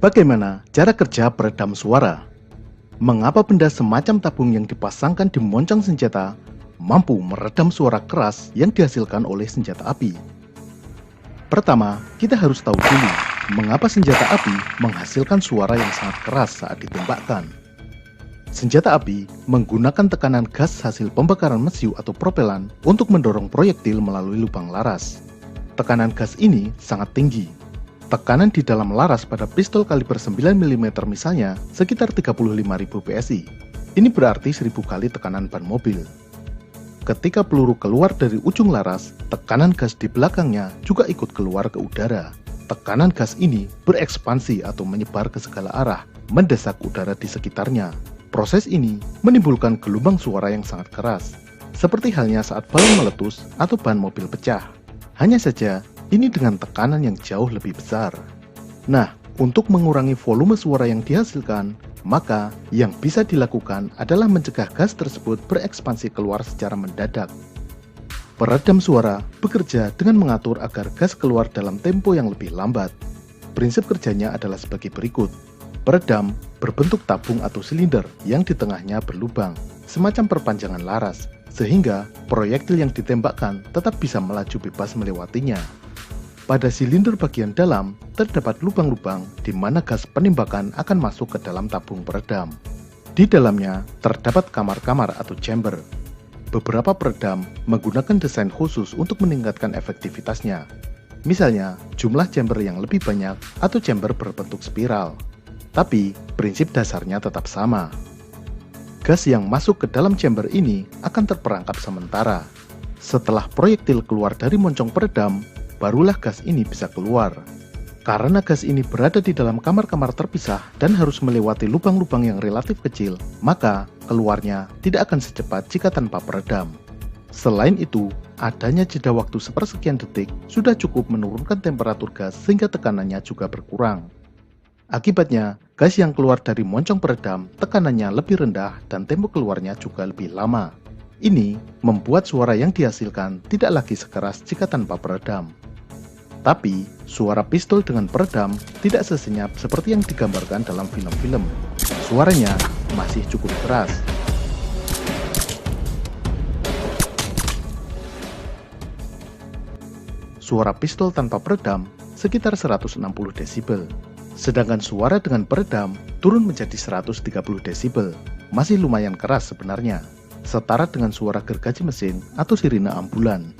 Bagaimana cara kerja peredam suara? Mengapa benda semacam tabung yang dipasangkan di moncong senjata mampu meredam suara keras yang dihasilkan oleh senjata api? Pertama, kita harus tahu dulu mengapa senjata api menghasilkan suara yang sangat keras saat ditembakkan. Senjata api menggunakan tekanan gas hasil pembakaran mesiu atau propelan untuk mendorong proyektil melalui lubang laras. Tekanan gas ini sangat tinggi. Tekanan di dalam laras pada pistol kaliber 9 mm misalnya sekitar 35.000 PSI. Ini berarti 1000 kali tekanan ban mobil. Ketika peluru keluar dari ujung laras, tekanan gas di belakangnya juga ikut keluar ke udara. Tekanan gas ini berekspansi atau menyebar ke segala arah, mendesak udara di sekitarnya. Proses ini menimbulkan gelombang suara yang sangat keras, seperti halnya saat balon meletus atau ban mobil pecah. Hanya saja, ini dengan tekanan yang jauh lebih besar. Nah, untuk mengurangi volume suara yang dihasilkan, maka yang bisa dilakukan adalah mencegah gas tersebut berekspansi keluar secara mendadak. Peredam suara bekerja dengan mengatur agar gas keluar dalam tempo yang lebih lambat. Prinsip kerjanya adalah sebagai berikut. Peredam berbentuk tabung atau silinder yang di tengahnya berlubang, semacam perpanjangan laras, sehingga proyektil yang ditembakkan tetap bisa melaju bebas melewatinya. Pada silinder bagian dalam, terdapat lubang-lubang di mana gas penembakan akan masuk ke dalam tabung peredam. Di dalamnya, terdapat kamar-kamar atau chamber. Beberapa peredam menggunakan desain khusus untuk meningkatkan efektivitasnya. Misalnya, jumlah chamber yang lebih banyak atau chamber berbentuk spiral. Tapi, prinsip dasarnya tetap sama. Gas yang masuk ke dalam chamber ini akan terperangkap sementara. Setelah proyektil keluar dari moncong peredam, barulah gas ini bisa keluar. Karena gas ini berada di dalam kamar-kamar terpisah dan harus melewati lubang-lubang yang relatif kecil, maka keluarnya tidak akan secepat jika tanpa peredam. Selain itu, adanya jeda waktu sepersekian detik sudah cukup menurunkan temperatur gas sehingga tekanannya juga berkurang. Akibatnya, gas yang keluar dari moncong peredam tekanannya lebih rendah dan tempo keluarnya juga lebih lama. Ini membuat suara yang dihasilkan tidak lagi sekeras jika tanpa peredam. Tapi, suara pistol dengan peredam tidak sesenyap seperti yang digambarkan dalam film-film. Suaranya masih cukup keras. Suara pistol tanpa peredam sekitar 160 desibel. Sedangkan suara dengan peredam turun menjadi 130 desibel. Masih lumayan keras sebenarnya, setara dengan suara gergaji mesin atau sirine ambulan.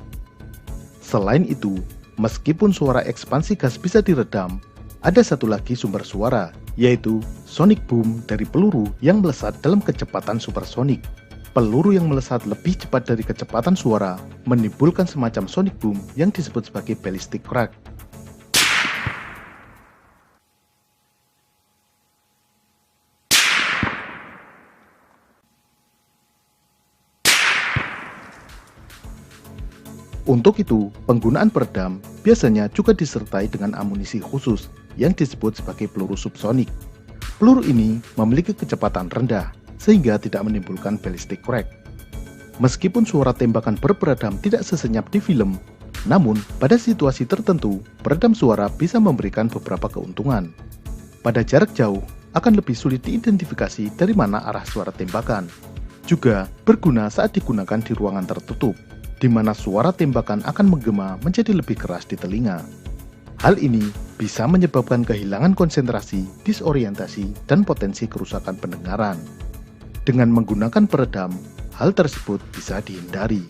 Selain itu, meskipun suara ekspansi gas bisa diredam, ada satu lagi sumber suara, yaitu sonic boom dari peluru yang melesat dalam kecepatan supersonik. Peluru yang melesat lebih cepat dari kecepatan suara menimbulkan semacam sonic boom yang disebut sebagai ballistic crack. Untuk itu, penggunaan peredam biasanya juga disertai dengan amunisi khusus yang disebut sebagai peluru subsonik. Peluru ini memiliki kecepatan rendah, sehingga tidak menimbulkan ballistic crack. Meskipun suara tembakan berperedam tidak sesenyap di film, namun pada situasi tertentu, peredam suara bisa memberikan beberapa keuntungan. Pada jarak jauh, akan lebih sulit diidentifikasi dari mana arah suara tembakan. Juga berguna saat digunakan di ruangan tertutup, di mana suara tembakan akan menggema menjadi lebih keras di telinga. Hal ini bisa menyebabkan kehilangan konsentrasi, disorientasi, dan potensi kerusakan pendengaran. Dengan menggunakan peredam, hal tersebut bisa dihindari.